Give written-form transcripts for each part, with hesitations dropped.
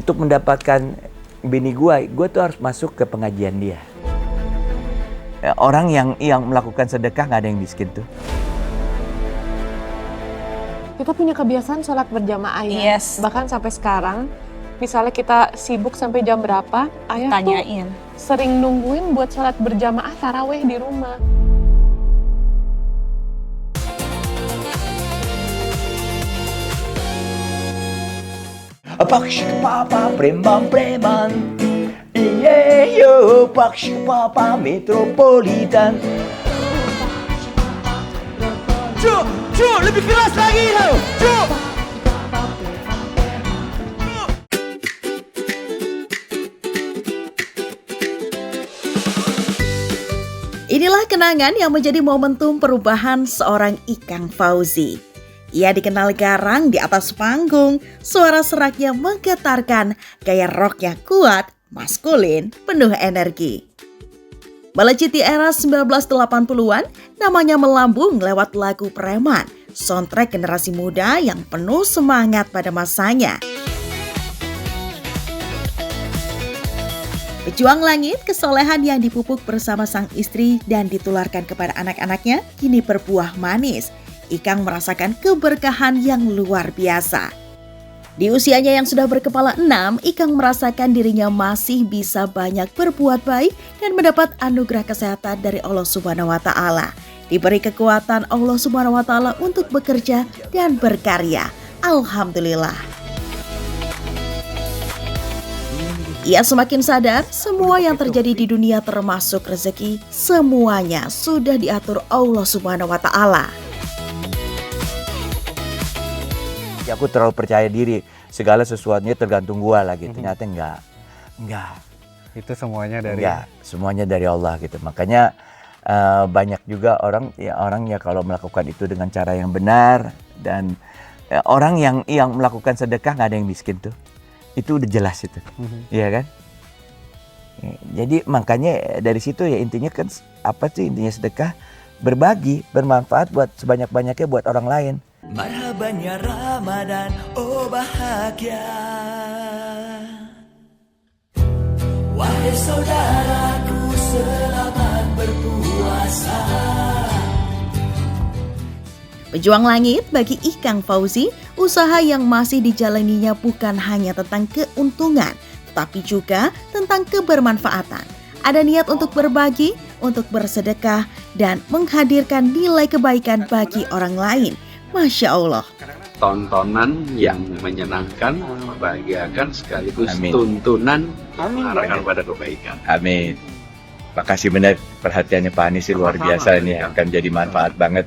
untuk mendapatkan bini gue tuh harus masuk ke pengajian dia. Orang yang melakukan sedekah nggak ada yang miskin tuh. Kita punya kebiasaan sholat berjamaah ya. Yes. Bahkan sampai sekarang, misalnya kita sibuk sampai jam berapa, ayah Tanyain. tuh sering nungguin buat sholat berjamaah taraweh di rumah. Pakshik papa preman, iya yo pakshik papa metropolitan. Cuk, lebih keras lagi lo, cuk. Inilah kenangan yang menjadi momentum perubahan seorang Ikang Fauzi. Ia dikenal garang di atas panggung, suara seraknya menggetarkan, gaya rocknya kuat, maskulin, penuh energi. Melejit di era 1980-an, namanya melambung lewat lagu Preman, soundtrack generasi muda yang penuh semangat pada masanya. Pejuang langit, kesolehan yang dipupuk bersama sang istri dan ditularkan kepada anak-anaknya kini berbuah manis. Ikang merasakan keberkahan yang luar biasa. Di usianya yang sudah berkepala 6, Ikang merasakan dirinya masih bisa banyak berbuat baik dan mendapat anugerah kesehatan dari Allah Subhanahu wa Ta'ala. Diberi kekuatan Allah Subhanahu wa Ta'ala untuk bekerja dan berkarya. Alhamdulillah. Ia semakin sadar semua yang terjadi di dunia termasuk rezeki, semuanya sudah diatur Allah Subhanahu wa Ta'ala. Ya, aku terlalu percaya diri, segala sesuatunya tergantung gua lah gitu. Ternyata enggak. Itu semuanya dari Semuanya dari Allah gitu. Makanya banyak juga orang ya kalau melakukan itu dengan cara yang benar dan orang yang melakukan sedekah nggak ada yang miskin tuh. Itu udah jelas itu. Iya kan? Jadi makanya dari situ ya intinya kan apa sih intinya sedekah? Berbagi, bermanfaat buat sebanyak-banyaknya buat orang lain. Marhaban ya Ramadan, oh bahagia. Wahai saudaraku, selamat berpuasa. Pejuang langit bagi Ikang Fauzi, usaha yang masih dijalaninya bukan hanya tentang keuntungan, tapi juga tentang kebermanfaatan. Ada niat untuk berbagi, untuk bersedekah, dan menghadirkan nilai kebaikan bagi orang lain. Masya Allah. Tontonan yang menyenangkan, membahagiakan sekaligus Amin. tuntunan mengarahkan pada kebaikan. Amin. Makasih benar perhatiannya Pak Anies sih luar biasa ini akan jadi manfaat banget.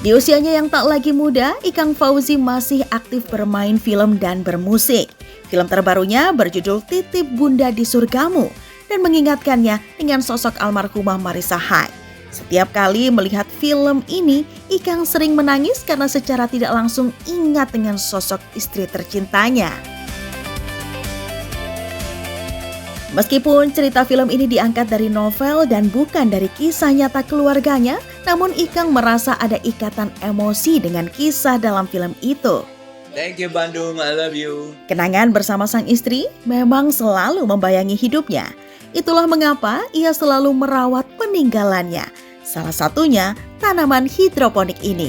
Di usianya yang tak lagi muda, Ikang Fauzi masih aktif bermain film dan bermusik. Film terbarunya berjudul Titip Bunda di Surgamu dan mengingatkannya dengan sosok almarhumah Marissa Haque. Setiap kali melihat film ini, Ikang sering menangis karena secara tidak langsung ingat dengan sosok istri tercintanya. Meskipun cerita film ini diangkat dari novel dan bukan dari kisah nyata keluarganya, namun Ikang merasa ada ikatan emosi dengan kisah dalam film itu. Thank you Bandung, I love you. Kenangan bersama sang istri memang selalu membayangi hidupnya. Itulah mengapa ia selalu merawat peninggalannya. Salah satunya tanaman hidroponik ini.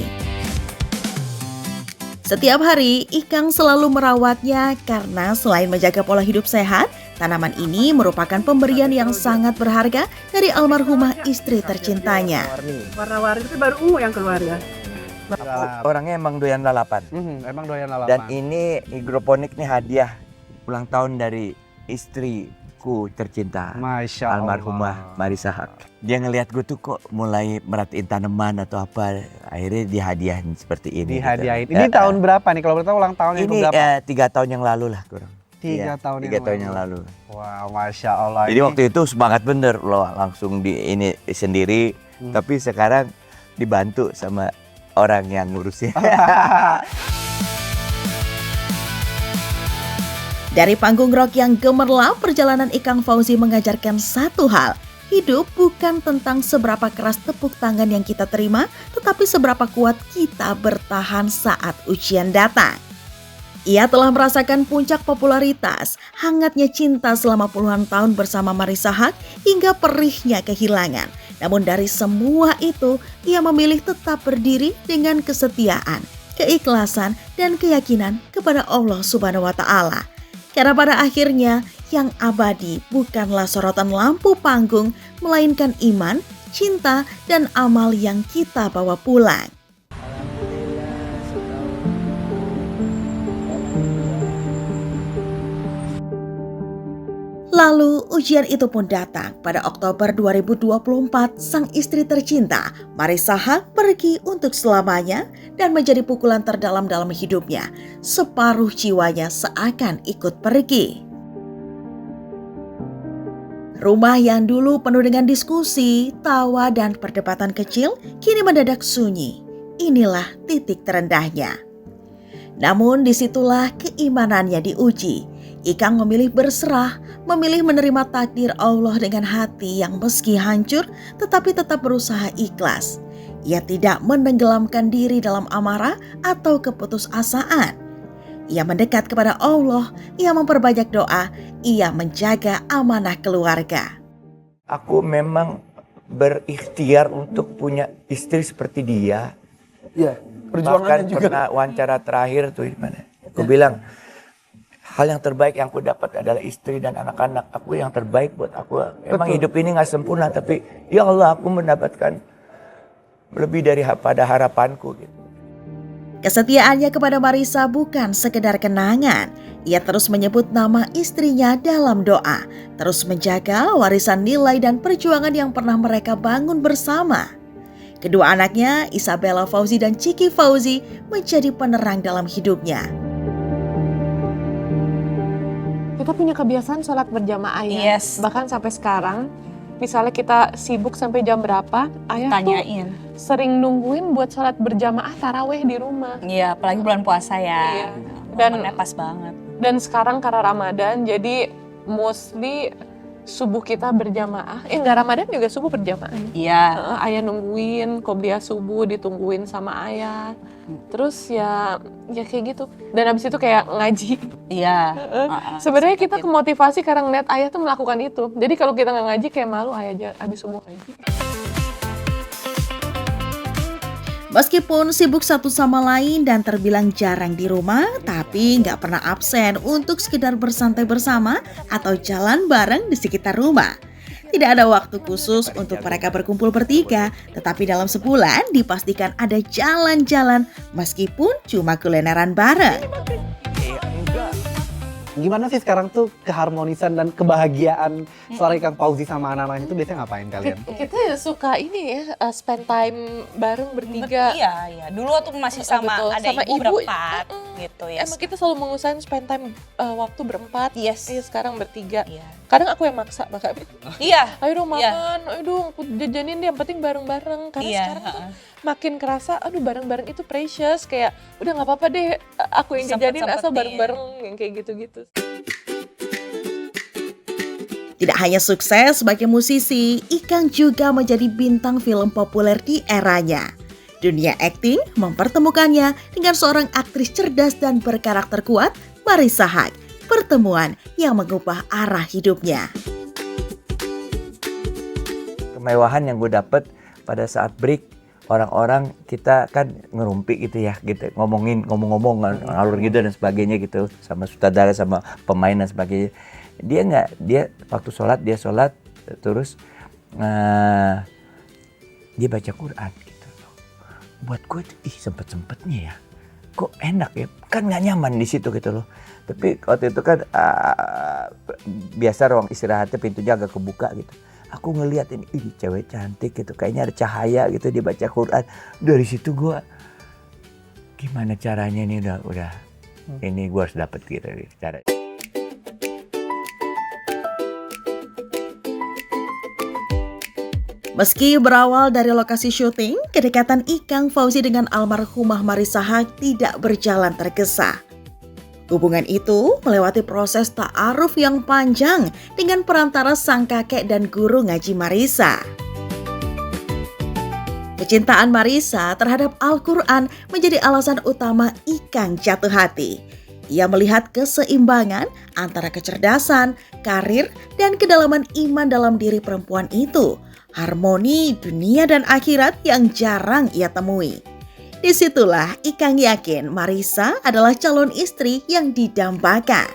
Setiap hari, Ikang selalu merawatnya karena selain menjaga pola hidup sehat, tanaman ini merupakan pemberian yang sangat berharga dari almarhumah istri tercintanya. Warna-warni itu baru ungu yang keluar ya. Orangnya emang doyan lalapan. emang doyan lalapan. Dan ini hidroponik nih hadiah ulang tahun dari istriku tercinta, Masya Allah. almarhumah Marissa Haque. Dia ngelihat gue tuh kok mulai merhatiin tanaman atau apa, akhirnya dihadiahin seperti ini. Dihadiahin. Gitu. Ini tahun berapa nih? Kalau boleh tahu ulang tahun yang Ini berapa? 3 tahun yang lalu lah kurang. 3 tahun yang lalu. Wow, Masya Allah. Jadi waktu itu semangat bener loh, langsung di ini sendiri. Tapi sekarang dibantu sama orang yang ngurusin. Dari panggung rock yang gemerlap, perjalanan Ikang Fauzi mengajarkan satu hal. hidup bukan tentang seberapa keras tepuk tangan yang kita terima, tetapi seberapa kuat kita bertahan saat ujian datang. Ia telah merasakan puncak popularitas, hangatnya cinta selama puluhan tahun bersama Marissa Haque hingga perihnya kehilangan. Namun dari semua itu, ia memilih tetap berdiri dengan kesetiaan, keikhlasan, dan keyakinan kepada Allah Subhanahu wa Ta'ala. Karena pada akhirnya, yang abadi bukanlah sorotan lampu panggung, melainkan iman, cinta, dan amal yang kita bawa pulang. Lalu ujian itu pun datang. Pada Oktober 2024, sang istri tercinta, Marissa Haque, pergi untuk selamanya dan menjadi pukulan terdalam dalam hidupnya. Separuh jiwanya seakan ikut pergi. Rumah yang dulu penuh dengan diskusi, tawa, dan perdebatan kecil, kini mendadak sunyi. Inilah titik terendahnya. Namun disitulah keimanannya diuji. Ikang memilih berserah, memilih menerima takdir Allah dengan hati yang meski hancur tetapi tetap berusaha ikhlas. Ia tidak menenggelamkan diri dalam amarah atau keputusasaan. Ia mendekat kepada Allah, ia memperbanyak doa, ia menjaga amanah keluarga. Aku memang berikhtiar untuk punya istri seperti dia. Iya, Bahkan perjuangannya juga. pernah wawancara terakhir tuh di mana? Aku bilang, hal yang terbaik yang aku dapat adalah istri dan anak-anak. Aku yang terbaik buat aku. Emang Betul. hidup ini gak sempurna, tapi ya Allah aku mendapatkan lebih daripada harapanku gitu. Kesetiaannya kepada Marissa bukan sekedar kenangan. Ia terus menyebut nama istrinya dalam doa, terus menjaga warisan nilai dan perjuangan yang pernah mereka bangun bersama. Kedua anaknya, Isabella Fauzi dan Ciki Fauzi, menjadi penerang dalam hidupnya. Kita punya kebiasaan sholat berjamaah ya. Yes. Bahkan sampai sekarang, misalnya kita sibuk sampai jam berapa, ayah tuh Tanyain. sering nungguin buat sholat berjamaah taraweh di rumah. Iya, apalagi bulan puasa Iya. ya. Dan- Momennya pas banget. Dan sekarang karena Ramadan, jadi mostly subuh kita berjamaah. Nggak Ramadan juga subuh berjamaah. Iya. Ayah nungguin, qobliyah subuh ditungguin sama ayah. Terus ya kayak gitu. Dan habis itu kayak ngaji. Iya. Sebenarnya kita kemotivasi karena ngeliat ayah tuh melakukan itu. Jadi kalau kita nggak ngaji kayak malu ayah aja habis subuh ngaji. Meskipun sibuk satu sama lain dan terbilang jarang di rumah, tapi nggak pernah absen untuk sekedar bersantai bersama atau jalan bareng di sekitar rumah. Tidak ada waktu khusus untuk mereka berkumpul bertiga, tetapi dalam sebulan dipastikan ada jalan-jalan meskipun cuma kulineran bareng. Gimana sih sekarang tuh keharmonisan dan kebahagiaan seorang Ikang Fauzi sama anak-anaknya itu biasanya ngapain kalian? Kita suka ini ya, spend time bareng bertiga. Iya. Dulu waktu masih sama Betul. ada Sama ibu ibu, berempat gitu ya. Emang kita selalu mengusahain spend time waktu berempat. Yes. Iya, sekarang bertiga. Iya. Kadang aku yang maksa, Mbak. Iya. Ayo dong Iya. makan, ayo dong aku jajanin deh, yang penting bareng-bareng. Karena Iya, sekarang tuh makin kerasa, aduh bareng-bareng itu precious. Kayak udah gak apa-apa deh, aku yang jajanin asal Sempet-sempetin. bareng-bareng, yang kayak gitu-gitu. Tidak hanya sukses sebagai musisi, Ikang juga menjadi bintang film populer di eranya. Dunia akting mempertemukannya dengan seorang aktris cerdas dan berkarakter kuat, Marissa Haque. Pertemuan yang mengubah arah hidupnya. Kemewahan yang gue dapet pada saat break, orang-orang kita kan ngerumpi gitu ya, gitu ngomong-ngomong ngalur gitu dan sebagainya gitu, sama sutradara sama pemain dan sebagainya. Dia waktu sholat dia sholat terus dia baca Quran gitu. Buat gue sempet-sempetnya ya, kok enak ya, kan nggak nyaman di situ gitu loh. Tapi waktu itu kan biasa ruang istirahatnya pintunya agak kebuka gitu. Aku ngeliat ini, cewek cantik gitu, kayaknya ada cahaya gitu, dia baca Quran. Dari situ gue, gimana caranya ini udah ini gue harus dapet gitu cara. Meski berawal dari lokasi syuting, kedekatan Ikang Fauzi dengan almarhumah Marissa Haque tidak berjalan tergesa. Hubungan itu melewati proses ta'aruf yang panjang dengan perantara sang kakek dan guru ngaji Marissa. Kecintaan Marissa terhadap Al-Quran menjadi alasan utama Ikang jatuh hati. Ia melihat keseimbangan antara kecerdasan, karir, dan kedalaman iman dalam diri perempuan itu. Harmoni dunia dan akhirat yang jarang ia temui. Disitulah Ikang yakin Marissa adalah calon istri yang didambakan.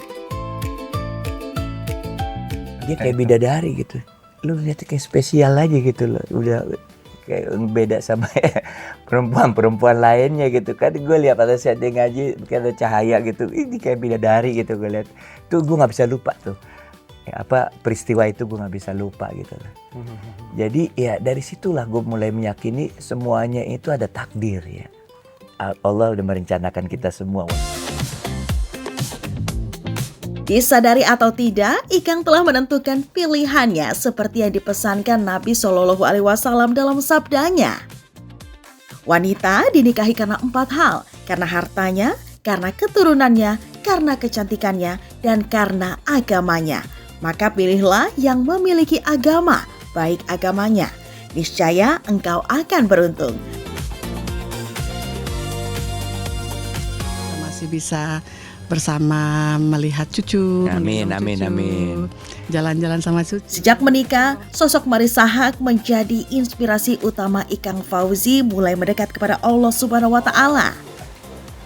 Dia kayak bidadari gitu. Lu lihat kayak spesial aja gitu loh. Udah kayak beda sama perempuan-perempuan lainnya gitu kan. Gue lihat pada saat dia ngaji kayak ada cahaya gitu. Ini kayak bidadari gitu gue lihat. Tuh gue nggak bisa lupa tuh. Peristiwa itu gue nggak bisa lupa gitu loh. Jadi ya dari situlah gue mulai meyakini semuanya itu ada takdir ya. Allah udah merencanakan kita semua. Disadari atau tidak, Ikang telah menentukan pilihannya seperti yang dipesankan Nabi Shallallahu Alaihi Wasallam dalam sabdanya. Wanita dinikahi karena 4 hal, karena hartanya, karena keturunannya, karena kecantikannya, dan karena agamanya. Maka pilihlah yang memiliki agama, baik agamanya. Niscaya engkau akan beruntung. Masih bisa bersama melihat cucu. Amin, menggendong amin, cucu, amin. Jalan-jalan sama cucu. Sejak menikah, sosok Marissa Haque menjadi inspirasi utama Ikang Fauzi mulai mendekat kepada Allah Subhanahu wa Ta'ala.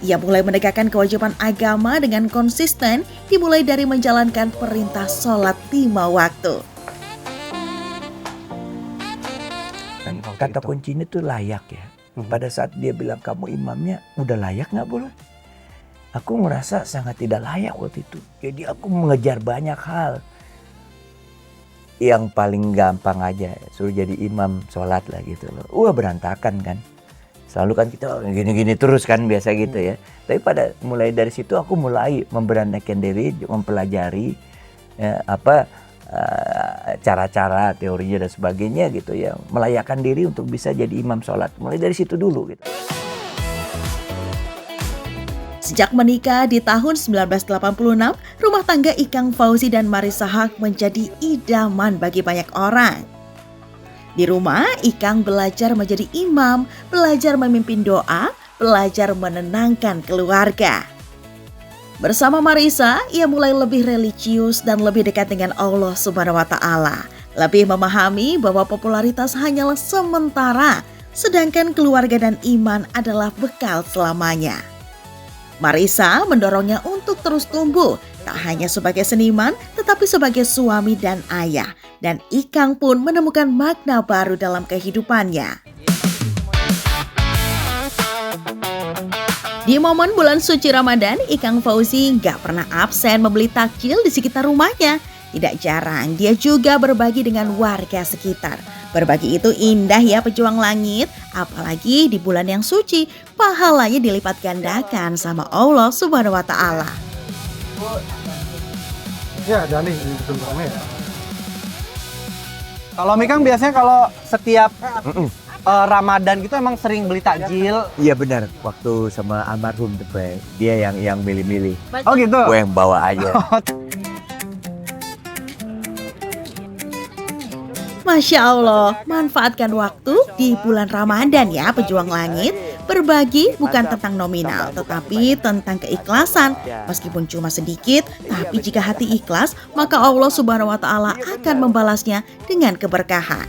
Ia mulai menegakkan kewajiban agama dengan konsisten, dimulai dari menjalankan perintah sholat 5 waktu. Kata kuncinya tuh layak ya. Pada saat dia bilang kamu imamnya, udah layak nggak boleh? Aku merasa sangat tidak layak waktu itu. Jadi aku mengejar banyak hal. Yang paling gampang aja, suruh jadi imam sholat lah gitu loh. Berantakan kan. Selalu kan kita gini-gini terus kan biasa gitu ya. Tapi mulai dari situ aku mulai memberanikan diri, mempelajari cara-cara teorinya dan sebagainya gitu ya. Melayakkan diri untuk bisa jadi imam sholat. Mulai dari situ dulu gitu. Sejak menikah di tahun 1986, rumah tangga Ikang Fauzi dan Marissa Haque menjadi idaman bagi banyak orang. Di rumah, Ikang belajar menjadi imam, belajar memimpin doa, belajar menenangkan keluarga. Bersama Marissa, ia mulai lebih religius dan lebih dekat dengan Allah Subhanahu wa Ta'ala. Lebih memahami bahwa popularitas hanyalah sementara, sedangkan keluarga dan iman adalah bekal selamanya. Marissa mendorongnya untuk terus tumbuh, tak hanya sebagai seniman, tetapi sebagai suami dan ayah. Dan Ikang pun menemukan makna baru dalam kehidupannya. Di momen bulan suci Ramadan, Ikang Fauzi gak pernah absen membeli takjil di sekitar rumahnya. Tidak jarang, dia juga berbagi dengan warga sekitar. Berbagi itu indah ya pejuang langit, apalagi di bulan yang suci, pahalanya dilipat gandakan sama Allah Subhanahu wa Ta'ala. Ya, Dani, ya. Kalau Mikang biasanya kalau setiap Ramadan gitu emang sering beli takjil. Iya benar, waktu sama almarhum tuh dia yang milih-milih. Oh gitu. Gue yang bawa aja. Masya Allah, manfaatkan waktu di bulan Ramadan ya pejuang langit. Berbagi bukan tentang nominal, tetapi tentang keikhlasan. Meskipun cuma sedikit, tapi jika hati ikhlas, maka Allah Subhanahu wa Ta'ala akan membalasnya dengan keberkahan.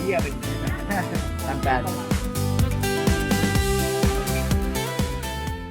Iya benar.